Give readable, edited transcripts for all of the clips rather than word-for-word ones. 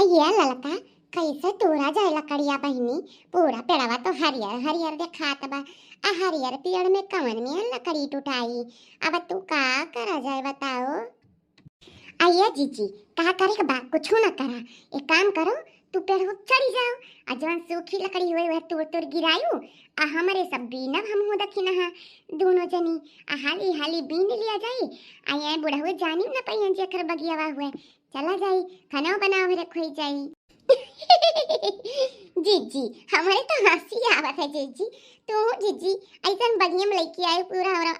ये ललका कैसे तोरा जाए लकड़िया बहिनी। पूरा पेड़वा तो हरियर हरियर देखात बा। आ हरियर पेड़ में कवन में लकड़ी टूटाई। अब तू का करा जाए बताओ। आइए जीजी कहा करे के बा कुछ ना करा। एक काम करो तू पेड़ हो चढ़ी जाओ। आ जवन सूखी लकड़ी हुए वह तोड़ तोड़ गिरायू। आ हमारे सब बीनब हम हो दखिन हा दोनों जनी। आ हाली हाली बीन लिया जाई। आ ये बुढ़ा हुए जानी ना पहियन जेकर बगियावा हुए चला जाई खाना बनाओ रे खोई जाई। जीजी हमारे तो हंसी आवत है जीजी। तो जीजी ऐसा बगियम लेके आए पूरा और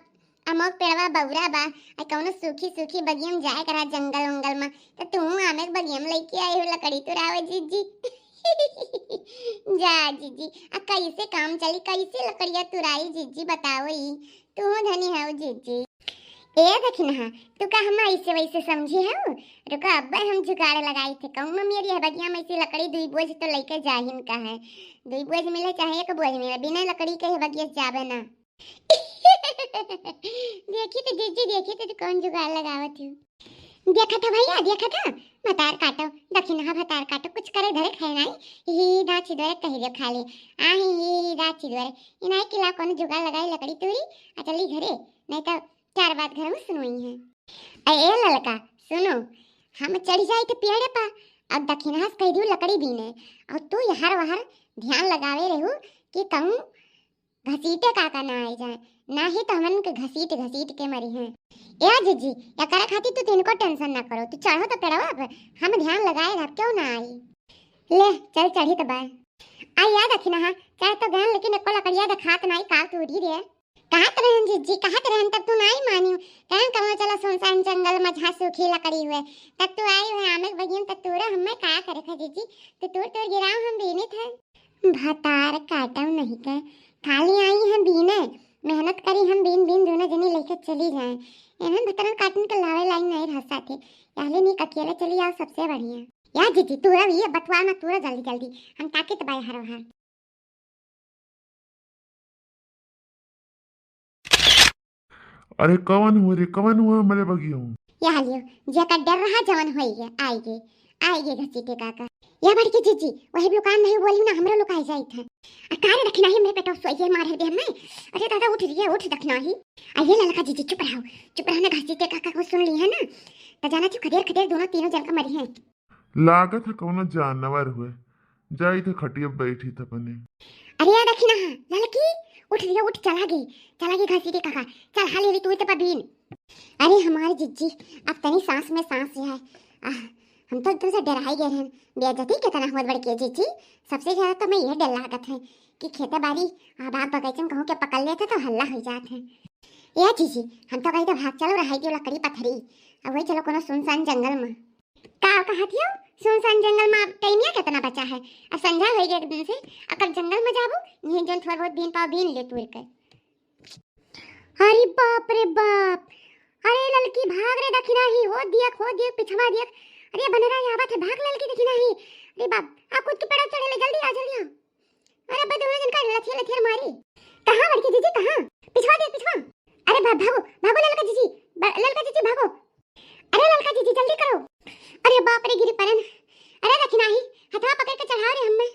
अमोक पेड़वा बौरा बा। आ कौनो सूखी सूखी बगियम जाए करा जंगल वंगल में तो तू आमे बगियम लेके आए हो लकड़ी तो राव जीजी। जा जीजी आ कैसे काम चली कैसे लकड़िया तुराई जीजी बताओ ही। तू धनी है जीजी। ए देखिन हा तू का हम ऐसे वैसे समझी है। रुका अब्बा हम जुगाड़ लगाई थे कहूँ मेरी है बगिया में से लकड़ी दुई बोझ तो लेके जाहिन का है। दुई बोझ मिले चाहे एक बोझ मिले बिना लकड़ी के है बगिया जावे ना। देखी तो जीजी देखी तो कौन जुगाड़ लगावत हूँ। देखा था भैया देखा था। भतार काटो दखिन हा भतार काटो कुछ करे धरे खाए नहीं ही दाची द्वारे कही दे खाली आ ही दाची द्वारे इनाई किला कौन जुगाड़ लगाई लकड़ी तुरी आ चली घरे नहीं तो चार बात घर में सुनोई है। ए ललका सुनो हम चढ़ जाए थे पेड़ पा अब दखिनास कह दू लकड़ी बीने और तू यहार वहार ध्यान लगावे रहू कि कहूँ घसीटे काका ना आए जाए ना ही तो हमन के घसीट घसीट के मरी हैं। या जीजी या करा खाती तू तिनको टेंशन ना करो तू चढ़ो तो पेड़वा पे हम ध्यान लगाए रह क्यों ना आई। ले चल चढ़ी तो बाय आई याद रखना हा चाहे तो गन लेकिन एको लकड़िया दिखात नहीं का तू उड़ी रे कहत रहन जीजी कहत रहन तब तू नहीं मानियो कहन कहवा चला सुनसान जंगल में जहाँ सूखी लकड़ी हुए तब तू आई हुए आमे बगियन तब तोरा हमें का करे था जीजी तो तोड़ गिराओ हम बीने थे। भतार काटम नहीं के खाली आई हम बीने मेहनत करी हम बीन बीन दोनों जनी लेके चली जाए एहन भतरन काटन के लावे लाइन नहीं रह साथे पहले नहीं अकेले चली आओ सबसे बढ़िया। या जीजी तोरा भी बतवा ना तोरा जल्दी जल्दी हम ताके तो बाय हर हर। अरे कवन हुआ मेरे बगिया हूँ या लियो जेका डर रहा जवन होइगे आएगे घसीटे काका या बड़की जीजी वही दुकान नहीं बोली ना हमरा लोग आ जाई था। अकार रखना ही मेरे पेटो सोइए मार दे हमने। अरे दादा उठ रही है उठ रखना ही आइए ललका जीजी चुप रहो ना घसीटे काका को सुन ली है ना तो जाना तू खदेर खदेर दोनों तीनों जन का मरी है। लागत है कौनो जानवर हुए जाई थे खटिया बैठी था पने। अरे याद रखी ना ललकी उठ रही है उठ चला गई घसीटे काका चल हाली हाली तू तो बीन। अरे हमारी जीजी अब तनी सांस में सांस है हम तो एकदम से डरा ही गए हैं। बेइज्जती कितना हुआ बड़के जीजी सबसे ज्यादा तो मैं यह डर लागत है कि खेते बाड़ी बाग बगीचन कहूँ के पकड़ लेते तो हल्ला हो जाते हैं। या जीजी हम तो कहीं तो भाग चलो रहाई थी लकड़ी पत्थरी अब वही चलो कोनो सुनसान जंगल में का कहती हो सुनसान जंगल में टाइमिया कितना बचा है अब संध्या हो गई एक दिन से अगर जंगल में जाबू यही जन थोड़ा बहुत बीन पाव बीन ले तोड़ कर। अरे बाप रे बाप अरे ललकी भाग रे दखिना ही हो दिया पिछवा दिया अरे बनरा आवत है भाग ललकी दखिना ही। अरे बाप आप खुद के पेड़ चढ़े ले जल्दी आ जल्दी अरे बद दोनों जन का लथिया मारी कहां लड़की जीजी कहां पिछवा अरे बाप भागो ललका जीजी भागो अरे ललका जीजी जल्दी करो। अरे बाप रे गिरी परन अरे दखिना ही हथवा पकड़ के चढ़ाओ रे हमें।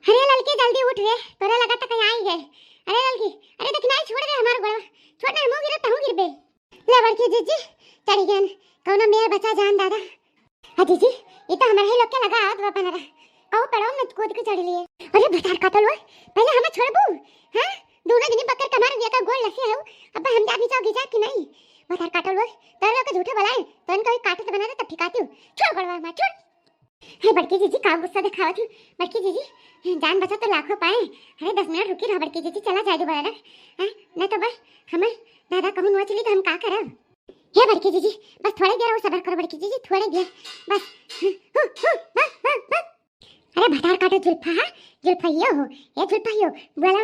अरे ललकी जल्दी उठ रे तोरा लगा तो कहीं आई गए। अरे ललकी अरे दखिना ही छोड़ दे हमार गोड़ा छोड़ ना हम गिरे तहु गिरबे ले बड़की जीजी चढ़ गन कौनो मेर बचा जान दादा। हाँ जीजी ये तो हमारे ही लोग के लगा आवत बा बनरा कहो पेड़ों में कूद के चढ़ लिए। अरे भतार काटल हुआ पहले हमें छोड़बू हां दोनों जनी बकर कमार दिया का गोल लसे है अब हम जा भी जाओ कि नहीं भतार काटल हुआ तेरे लोग झूठे बोलाए तो इनको काटे तो बना दे तब ठिकाती हूं छोड़ गड़वा मैं छोड़। हे बड़की जीजी का गुस्सा दिखावत हूं बड़की जीजी जान बचा तो लाखों पाए। अरे 10 मिनट रुकी रह बड़की जीजी चला जाए दोबारा हां नहीं तो बस हमें दादा कहूं न चली तो हम का करब। हे बड़की जीजी बस थोड़ी देर और सब्र करो बड़की जीजी थोड़ी देर बस अरे भतार काटो जुल्फा ये बोलो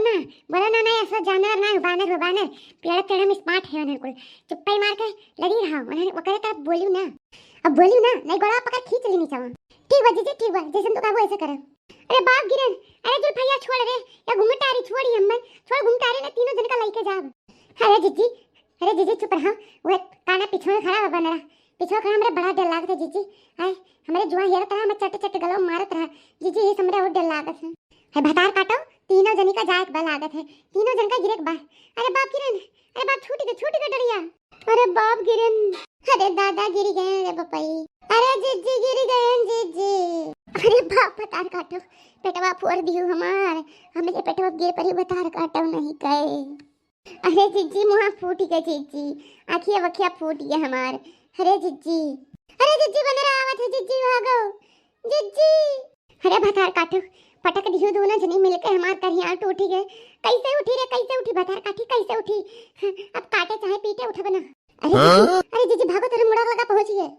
ना ऐसा जानवर ना बानर पेड़ पेड़ में स्मार्ट है उन्हें कुल चुप्पा मार के लड़ी रहा उन्हें वो करे तो बोलियो ना नहीं गोड़ा पकड़ खींच लेनी चाहिए। ठीक बा जीजी ठीक बा जैसे तो काबू ऐसे करे। अरे बाप गिरन अरे जुल्फा छोड़ रे या घुमटा रही छोड़ी हमें छोड़ घुमटा रे ना तीनों जन का लेके जा। अरे जीजी चुप रहो वो काना पीछे में खड़ा बा बनरा पिछवा खड़ा हमरा बड़ा डर लागत है जीजी। हाय हमरे जुआ हेरत रहा, मैं चट चट गलो मारत रहा जीजी, ये हमरा और डर लागत है। है भतार काटो, तीनों जनी का जाए बा लागत है, तीनों जन का गिरक बा। अरे बाप किरण, अरे बाप छूट गए डरिया। अरे बाप गिरन, अरे दादा गिर गए रे बपई, अरे जीजी गिर गए जीजी। अरे बाप भतार काटो, पेटवा फोड़ दियो हमार, हमरे पेटवा गिर पड़ी, भतार काटो नहीं कहे। अरे जीजी मुहा फूट गए जीजी, आखिया वखिया फूट गया हमार। अरे जीजी, अरे जीजी बंदर आवत है जीजी, भागो जीजी। अरे भतार काटो, पटक दियो दोनों जनी मिलके हमार करिया टूट गए। कैसे उठी रे, कैसे उठी भतार काठी, कैसे उठी? अब काटे चाहे पीटे उठा बना। अरे जीजी भागो, तेरे मुड़ा लगा पहुंच गए।